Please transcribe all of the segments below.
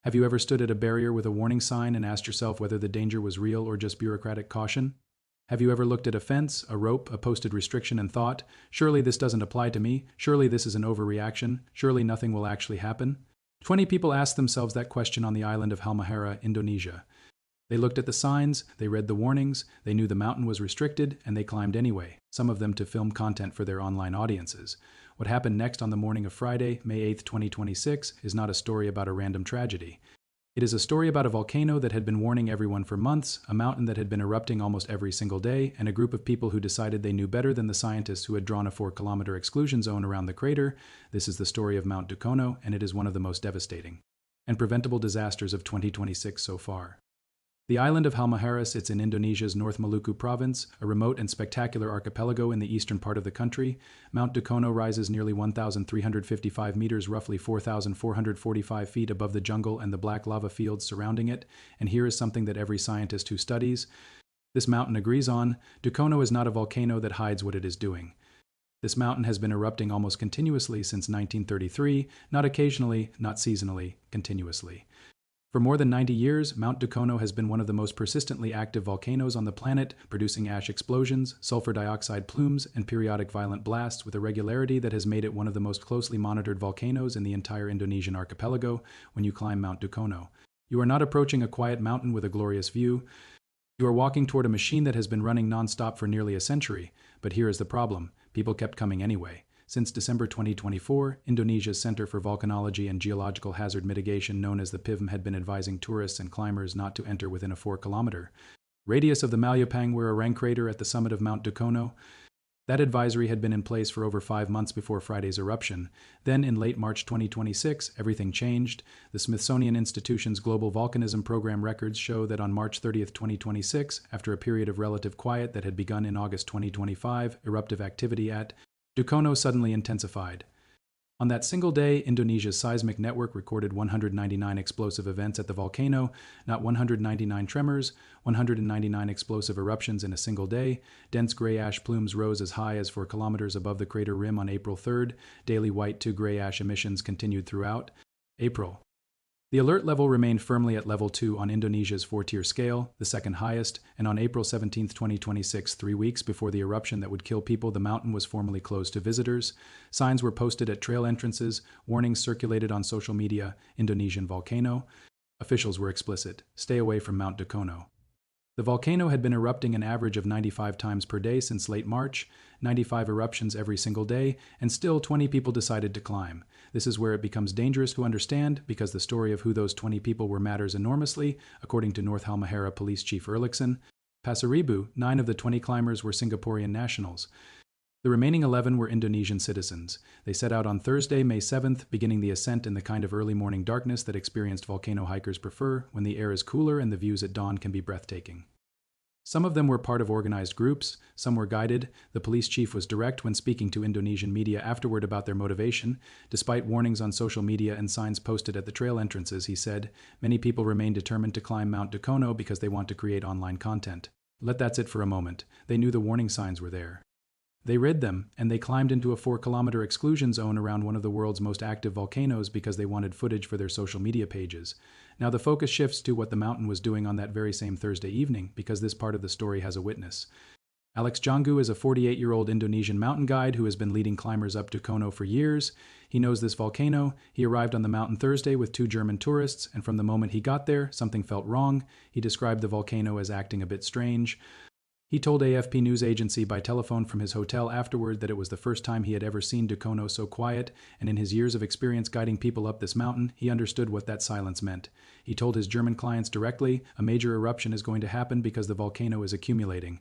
Have you ever stood at a barrier with a warning sign and asked yourself whether the danger was real or just bureaucratic caution? Have you ever looked at a fence, a rope, a posted restriction and thought, surely this doesn't apply to me, surely this is an overreaction, surely nothing will actually happen? 20 people asked themselves that question on the island of Halmahera, Indonesia. They looked at the signs, they read the warnings, they knew the mountain was restricted, and they climbed anyway, some of them to film content for their online audiences. What happened next on the morning of Friday, May 8th, 2026, is not a story about a random tragedy. It is a story about a volcano that had been warning everyone for months, a mountain that had been erupting almost every single day, and a group of people who decided they knew better than the scientists who had drawn a 4-kilometer exclusion zone around the crater. This is the story of Mount Dukono, and it is one of the most devastating and preventable disasters of 2026 so far. The island of Halmahera sits in Indonesia's North Maluku province, a remote and spectacular archipelago in the eastern part of the country. Mount Dukono rises nearly 1,355 meters, roughly 4,445 feet above the jungle and the black lava fields surrounding it, and here is something that every scientist who studies this mountain agrees on: Dukono is not a volcano that hides what it is doing. This mountain has been erupting almost continuously since 1933, not occasionally, not seasonally, continuously. For more than 90 years, Mount Dukono has been one of the most persistently active volcanoes on the planet, producing ash explosions, sulfur dioxide plumes, and periodic violent blasts with a regularity that has made it one of the most closely monitored volcanoes in the entire Indonesian archipelago. When you climb Mount Dukono, you are not approaching a quiet mountain with a glorious view. You are walking toward a machine that has been running non-stop for nearly a century. But here is the problem: people kept coming anyway. Since December 2024, Indonesia's Center for Volcanology and Geological Hazard Mitigation, known as the PIVM, had been advising tourists and climbers not to enter within a 4-kilometer radius of the Malyapang crater at the summit of Mount Dukono. That advisory had been in place for over 5 months before Friday's eruption. Then, in late March 2026, everything changed. The Smithsonian Institution's Global Volcanism Program records show that on March 30th, 2026, after a period of relative quiet that had begun in August 2025, eruptive activity at Dukono suddenly intensified. On that single day, Indonesia's seismic network recorded 199 explosive events at the volcano, not 199 tremors, 199 explosive eruptions in a single day. Dense gray ash plumes rose as high as 4 kilometers above the crater rim on April 3rd. Daily white to gray ash emissions continued throughout April. The alert level remained firmly at level 2 on Indonesia's 4-tier scale, the second highest, and on April 17, 2026, 3 weeks before the eruption that would kill people, the mountain was formally closed to visitors. Signs were posted at trail entrances, warnings circulated on social media: Indonesian volcano. Officials were explicit: stay away from Mount Dukono. The volcano had been erupting an average of 95 times per day since late March, 95 eruptions every single day, and still 20 people decided to climb. This is where it becomes dangerous to understand, because the story of who those 20 people were matters enormously. According to North Halmahera Police Chief Erlikson Pasaribu, 9 of the 20 climbers were Singaporean nationals. The remaining 11 were Indonesian citizens. They set out on Thursday, May 7th, beginning the ascent in the kind of early morning darkness that experienced volcano hikers prefer, when the air is cooler and the views at dawn can be breathtaking. Some of them were part of organized groups, some were guided. The police chief was direct when speaking to Indonesian media afterward about their motivation. Despite warnings on social media and signs posted at the trail entrances, he said, many people remain determined to climb Mount Dukono because they want to create online content. That's it for a moment. They knew the warning signs were there. They read them, and they climbed into a 4-kilometer exclusion zone around one of the world's most active volcanoes because they wanted footage for their social media pages. Now the focus shifts to what the mountain was doing on that very same Thursday evening, because this part of the story has a witness. Alex Janggu is a 48-year-old Indonesian mountain guide who has been leading climbers up Dukono for years. He knows this volcano. He arrived on the mountain Thursday with 2 German tourists, and from the moment he got there, something felt wrong. He described the volcano as acting a bit strange. He told AFP news agency by telephone from his hotel afterward that it was the first time he had ever seen Dukono so quiet, and in his years of experience guiding people up this mountain, he understood what that silence meant. He told his German clients directly, a major eruption is going to happen because the volcano is accumulating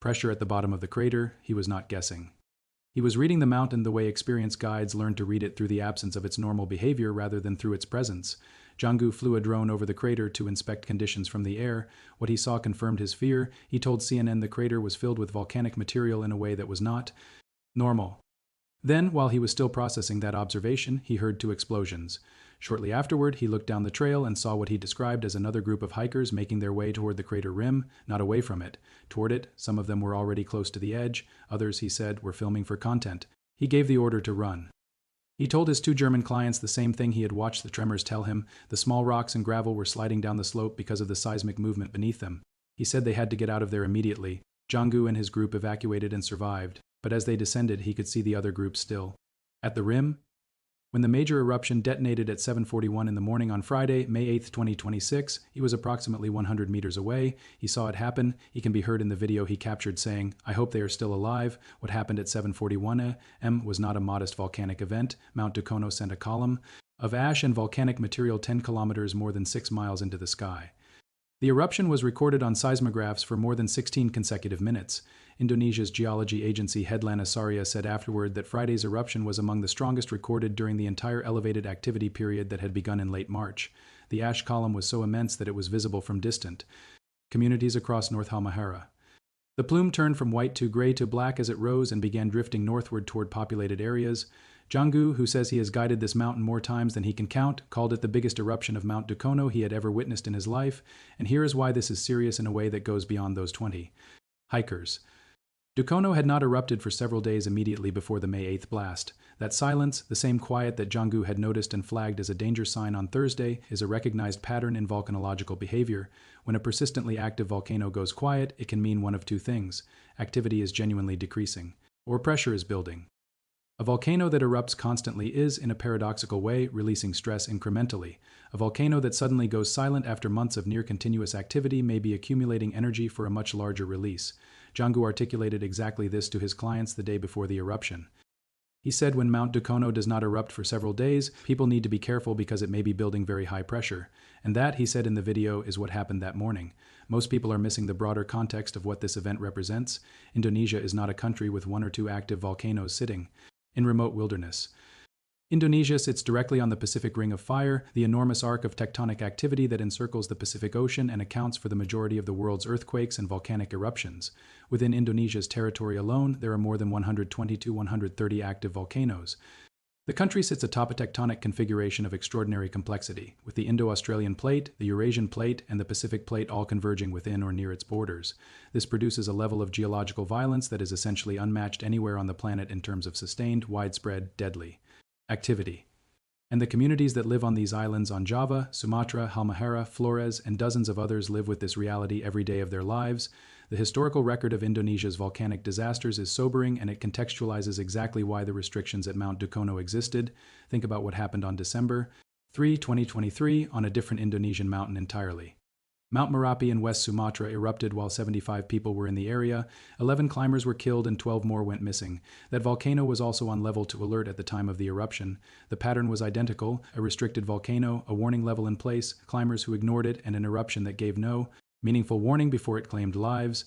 pressure at the bottom of the crater. He was not guessing. He was reading the mountain the way experienced guides learn to read it, through the absence of its normal behavior rather than through its presence. Janggu flew a drone over the crater to inspect conditions from the air. What he saw confirmed his fear. He told CNN the crater was filled with volcanic material in a way that was not normal. Then, while he was still processing that observation, he heard 2 explosions. Shortly afterward, he looked down the trail and saw what he described as another group of hikers making their way toward the crater rim, not away from it. Toward it, some of them were already close to the edge. Others, he said, were filming for content. He gave the order to run. He told his two German clients the same thing he had watched the tremors tell him. The small rocks and gravel were sliding down the slope because of the seismic movement beneath them. He said they had to get out of there immediately. Jong-gu and his group evacuated and survived, but as they descended, he could see the other group still. At the rim, when the major eruption detonated at 7:41 in the morning on Friday, May 8, 2026, he was approximately 100 meters away. He saw it happen. He can be heard in the video he captured saying, "I hope they are still alive." What happened at 7:41 am was not a modest volcanic event. Mount Dukono sent a column of ash and volcanic material 10 kilometers more than 6 miles into the sky. The eruption was recorded on seismographs for more than 16 consecutive minutes. Indonesia's geology agency Headland Asaria said afterward that Friday's eruption was among the strongest recorded during the entire elevated activity period that had begun in late March. The ash column was so immense that it was visible from distant communities across North Halmahera. The plume turned from white to gray to black as it rose and began drifting northward toward populated areas. Jong-gu, who says he has guided this mountain more times than he can count, called it the biggest eruption of Mount Dukono he had ever witnessed in his life, and here is why this is serious in a way that goes beyond those 20 hikers. Dukono had not erupted for several days immediately before the May 8th blast. That silence, the same quiet that Jong-gu had noticed and flagged as a danger sign on Thursday, is a recognized pattern in volcanological behavior. When a persistently active volcano goes quiet, it can mean one of two things: activity is genuinely decreasing, or pressure is building. A volcano that erupts constantly is, in a paradoxical way, releasing stress incrementally. A volcano that suddenly goes silent after months of near-continuous activity may be accumulating energy for a much larger release. Jong-gu articulated exactly this to his clients the day before the eruption. He said when Mount Dukono does not erupt for several days, people need to be careful because it may be building very high pressure. And that, he said in the video, is what happened that morning. Most people are missing the broader context of what this event represents. Indonesia is not a country with one or two active volcanoes sitting in remote wilderness. Indonesia sits directly on the Pacific Ring of Fire, the enormous arc of tectonic activity that encircles the Pacific Ocean and accounts for the majority of the world's earthquakes and volcanic eruptions. Within Indonesia's territory alone, there are more than 120 to 130 active volcanoes. The country sits atop a tectonic configuration of extraordinary complexity, with the Indo-Australian Plate, the Eurasian Plate, and the Pacific Plate all converging within or near its borders. This produces a level of geological violence that is essentially unmatched anywhere on the planet in terms of sustained, widespread, deadly activity. And the communities that live on these islands on Java, Sumatra, Halmahera, Flores, and dozens of others live with this reality every day of their lives. The historical record of Indonesia's volcanic disasters is sobering, and it contextualizes exactly why the restrictions at Mount Dukono existed. Think about what happened on December 3, 2023, on a different Indonesian mountain entirely. Mount Merapi in West Sumatra erupted while 75 people were in the area. 11 climbers were killed and 12 more went missing. That volcano was also on level to alert at the time of the eruption. The pattern was identical: a restricted volcano, a warning level in place, climbers who ignored it, and an eruption that gave no meaningful warning before it claimed lives.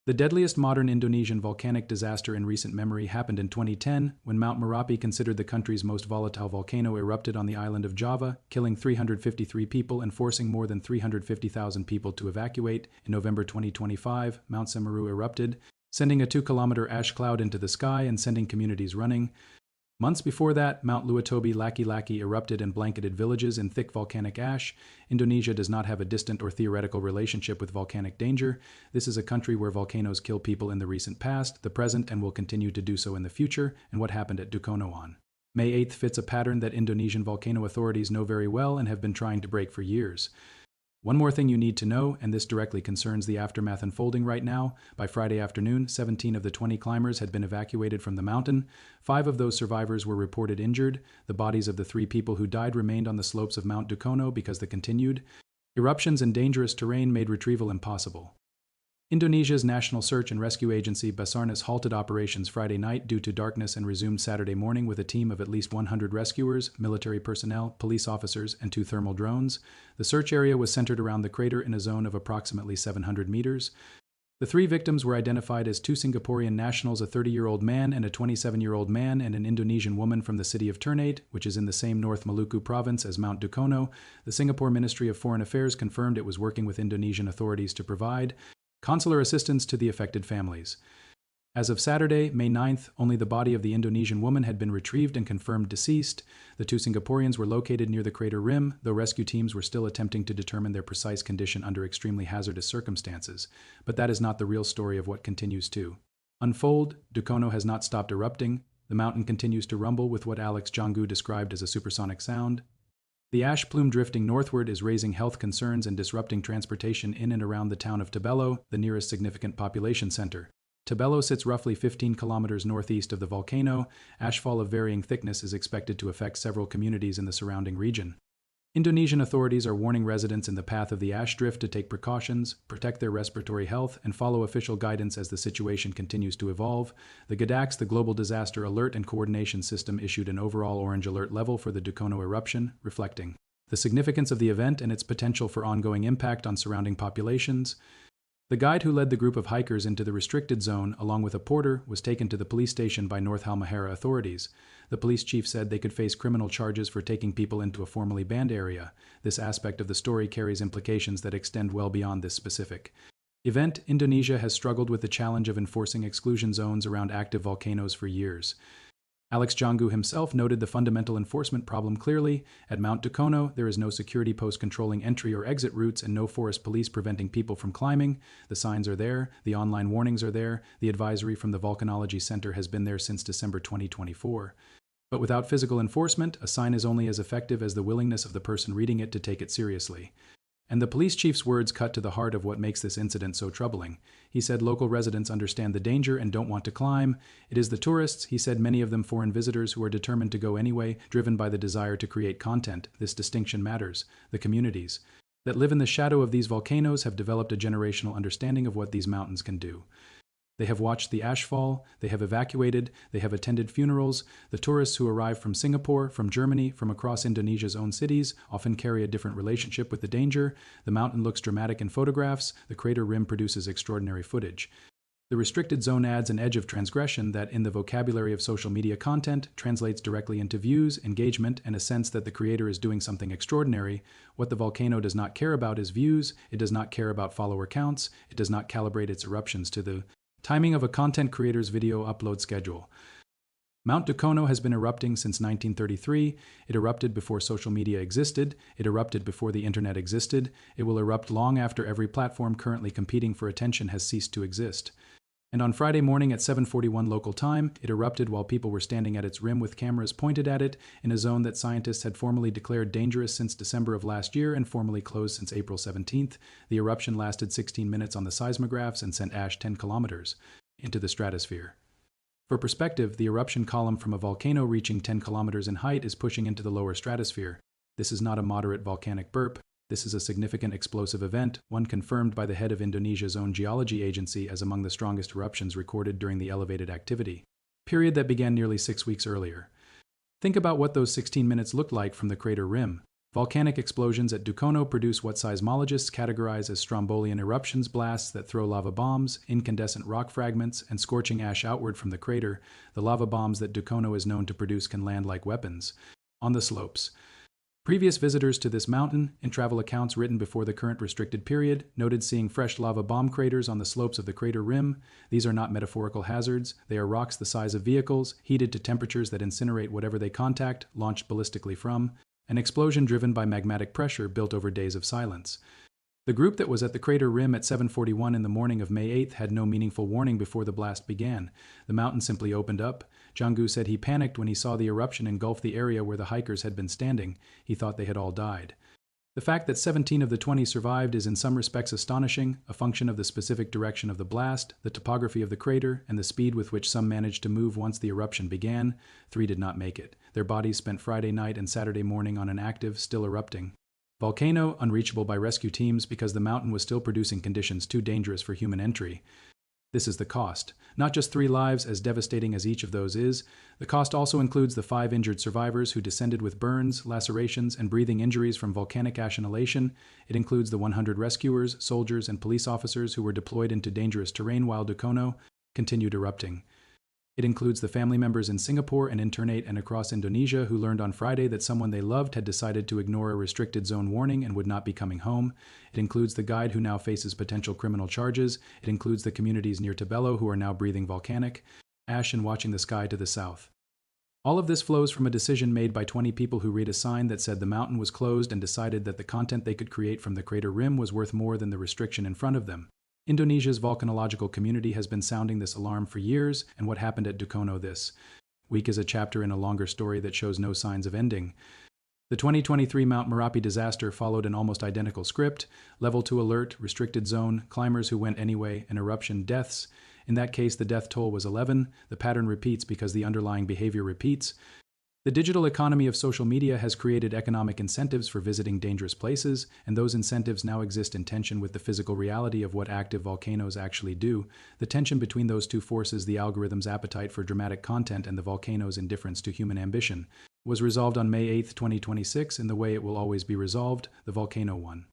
The deadliest modern Indonesian volcanic disaster in recent memory happened in 2010, when Mount Merapi, considered the country's most volatile volcano, erupted on the island of Java, killing 353 people and forcing more than 350,000 people to evacuate. In November 2025, Mount Semeru erupted, sending a 2-kilometer ash cloud into the sky and sending communities running. Months before that, Mount Luatobi Laki-Laki erupted and blanketed villages in thick volcanic ash. Indonesia does not have a distant or theoretical relationship with volcanic danger. This is a country where volcanoes kill people in the recent past, the present, and will continue to do so in the future. And what happened at Dukono on May 8th fits a pattern that Indonesian volcano authorities know very well and have been trying to break for years. One more thing you need to know, and this directly concerns the aftermath unfolding right now. By Friday afternoon, 17 of the 20 climbers had been evacuated from the mountain. 5 of those survivors were reported injured. The bodies of the 3 people who died remained on the slopes of Mount Dukono because the continued eruptions and dangerous terrain made retrieval impossible. Indonesia's National Search and Rescue Agency Basarnas halted operations Friday night due to darkness and resumed Saturday morning with a team of at least 100 rescuers, military personnel, police officers, and 2 thermal drones. The search area was centered around the crater in a zone of approximately 700 meters. The 3 victims were identified as 2 Singaporean nationals, a 30-year-old man and a 27-year-old man, and an Indonesian woman from the city of Ternate, which is in the same North Maluku province as Mount Dukono. The Singapore Ministry of Foreign Affairs confirmed it was working with Indonesian authorities to provide consular assistance to the affected families. As of Saturday, May 9th, only the body of the Indonesian woman had been retrieved and confirmed deceased. The 2 Singaporeans were located near the crater rim, though rescue teams were still attempting to determine their precise condition under extremely hazardous circumstances. But that is not the real story of what continues to unfold. Dukono has not stopped erupting. The mountain continues to rumble with what Alex Jongu described as a supersonic sound. The ash plume drifting northward is raising health concerns and disrupting transportation in and around the town of Tabello, the nearest significant population center. Tabello sits roughly 15 kilometers northeast of the volcano. Ashfall of varying thickness is expected to affect several communities in the surrounding region. Indonesian authorities are warning residents in the path of the ash drift to take precautions, protect their respiratory health, and follow official guidance as the situation continues to evolve. The GDAX, the Global Disaster Alert and Coordination System, issued an overall orange alert level for the Dukono eruption, reflecting the significance of the event and its potential for ongoing impact on surrounding populations. The guide who led the group of hikers into the restricted zone, along with a porter, was taken to the police station by North Halmahera authorities. The police chief said they could face criminal charges for taking people into a formerly banned area. This aspect of the story carries implications that extend well beyond this specific event. Indonesia has struggled with the challenge of enforcing exclusion zones around active volcanoes for years. Alex Jongu himself noted the fundamental enforcement problem clearly. At Mount Dukono, there is no security post controlling entry or exit routes and no forest police preventing people from climbing. The signs are there, the online warnings are there, the advisory from the Volcanology Center has been there since December 2024. But without physical enforcement, a sign is only as effective as the willingness of the person reading it to take it seriously. And the police chief's words cut to the heart of what makes this incident so troubling. He said local residents understand the danger and don't want to climb. It is the tourists, he said, many of them foreign visitors, who are determined to go anyway, driven by the desire to create content. This distinction matters. The communities that live in the shadow of these volcanoes have developed a generational understanding of what these mountains can do. They have watched the ash fall, they have evacuated, they have attended funerals. The tourists who arrive from Singapore, from Germany, from across Indonesia's own cities often carry a different relationship with the danger. The mountain looks dramatic in photographs, the crater rim produces extraordinary footage. The restricted zone adds an edge of transgression that, in the vocabulary of social media content, translates directly into views, engagement, and a sense that the creator is doing something extraordinary. What the volcano does not care about is views, it does not care about follower counts, it does not calibrate its eruptions to the timing of a content creator's video upload schedule. Mount Dukono has been erupting since 1933. It erupted before social media existed. It erupted before the internet existed. It will erupt long after every platform currently competing for attention has ceased to exist. And on Friday morning at 7:41 local time, it erupted while people were standing at its rim with cameras pointed at it in a zone that scientists had formally declared dangerous since December of last year and formally closed since April 17th. The eruption lasted 16 minutes on the seismographs and sent ash 10 kilometers into the stratosphere. For perspective, the eruption column from a volcano reaching 10 kilometers in height is pushing into the lower stratosphere. This is not a moderate volcanic burp. This is a significant explosive event, one confirmed by the head of Indonesia's own geology agency as among the strongest eruptions recorded during the elevated activity period that began nearly 6 weeks earlier. Think about what those 16 minutes looked like from the crater rim. Volcanic explosions at Dukono produce what seismologists categorize as strombolian eruptions, blasts that throw lava bombs, incandescent rock fragments, and scorching ash outward from the crater. The lava bombs that Dukono is known to produce can land like weapons on the slopes. Previous visitors to this mountain, in travel accounts written before the current restricted period, noted seeing fresh lava bomb craters on the slopes of the crater rim. These are not metaphorical hazards. They are rocks the size of vehicles, heated to temperatures that incinerate whatever they contact, launched ballistically from. An explosion driven by magmatic pressure built over days of silence. The group that was at the crater rim at 7:41 in the morning of May 8th had no meaningful warning before the blast began. The mountain simply opened up. Jongu said he panicked when he saw the eruption engulf the area where the hikers had been standing. He thought they had all died. The fact that 17 of the 20 survived is in some respects astonishing, a function of the specific direction of the blast, the topography of the crater, and the speed with which some managed to move once the eruption began. 3 did not make it. Their bodies spent Friday night and Saturday morning on an active, still erupting volcano, unreachable by rescue teams because the mountain was still producing conditions too dangerous for human entry. This is the cost. Not just 3 lives, as devastating as each of those is. The cost also includes the 5 injured survivors who descended with burns, lacerations, and breathing injuries from volcanic ash inhalation. It includes the 100 rescuers, soldiers, and police officers who were deployed into dangerous terrain while Dukono continued erupting. It includes the family members in Singapore and internate and across Indonesia who learned on Friday that someone they loved had decided to ignore a restricted zone warning and would not be coming home. It includes the guide who now faces potential criminal charges. It includes the communities near Tabello who are now breathing volcanic ash and watching the sky to the south. All of this flows from a decision made by 20 people who read a sign that said the mountain was closed and decided that the content they could create from the crater rim was worth more than the restriction in front of them. Indonesia's volcanological community has been sounding this alarm for years, and what happened at Dukono this Week is a chapter in a longer story that shows no signs of ending. The 2023 Mount Merapi disaster followed an almost identical script: level 2 alert, restricted zone, climbers who went anyway, and eruption deaths. In that case, the death toll was 11. The pattern repeats because the underlying behavior repeats. The digital economy of social media has created economic incentives for visiting dangerous places, and those incentives now exist in tension with the physical reality of what active volcanoes actually do. The tension between those two forces, the algorithm's appetite for dramatic content and the volcano's indifference to human ambition, was resolved on May 8, 2026, in the way it will always be resolved: the volcano won.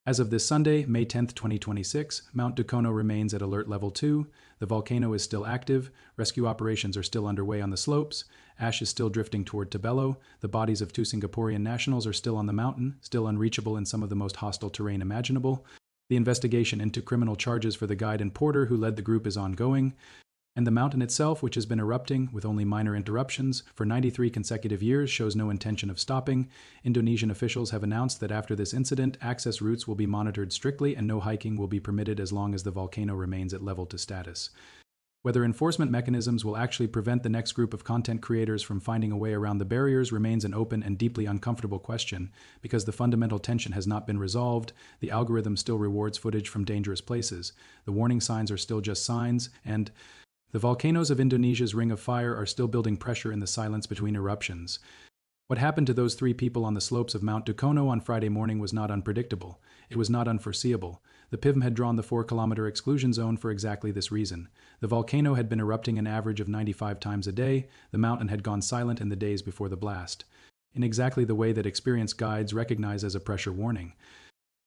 As of this Sunday, May 10, 2026, Mount Dukono remains at alert level 2. The volcano is still active. Rescue operations are still underway on the slopes. Ash is still drifting toward Tabelo. The bodies of 2 Singaporean nationals are still on the mountain, still unreachable in some of the most hostile terrain imaginable. The investigation into criminal charges for the guide and porter who led the group is ongoing. And the mountain itself, which has been erupting, with only minor interruptions, for 93 consecutive years, shows no intention of stopping. Indonesian officials have announced that after this incident, access routes will be monitored strictly and no hiking will be permitted as long as the volcano remains at level 2 status. Whether enforcement mechanisms will actually prevent the next group of content creators from finding a way around the barriers remains an open and deeply uncomfortable question, because the fundamental tension has not been resolved. The algorithm still rewards footage from dangerous places. The warning signs are still just signs, and the volcanoes of Indonesia's Ring of Fire are still building pressure in the silence between eruptions. What happened to those 3 people on the slopes of Mount Dukono on Friday morning was not unpredictable. It was not unforeseeable. The PIVM had drawn the 4-kilometer exclusion zone for exactly this reason. The volcano had been erupting an average of 95 times a day. The mountain had gone silent in the days before the blast, in exactly the way that experienced guides recognize as a pressure warning.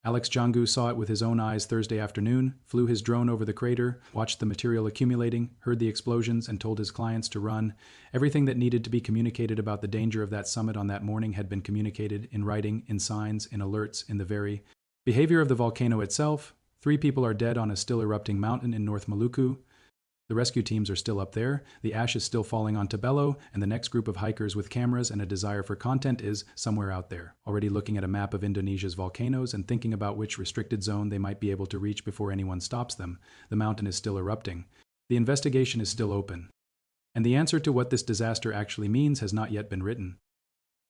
Alex Jangu saw it with his own eyes Thursday afternoon, flew his drone over the crater, watched the material accumulating, heard the explosions, and told his clients to run. Everything that needed to be communicated about the danger of that summit on that morning had been communicated in writing, in signs, in alerts, in the very behavior of the volcano itself. 3 people are dead on a still erupting mountain in North Maluku. The rescue teams are still up there, the ash is still falling on Tabelo, and the next group of hikers with cameras and a desire for content is somewhere out there, already looking at a map of Indonesia's volcanoes and thinking about which restricted zone they might be able to reach before anyone stops them. The mountain is still erupting. The investigation is still open. And the answer to what this disaster actually means has not yet been written.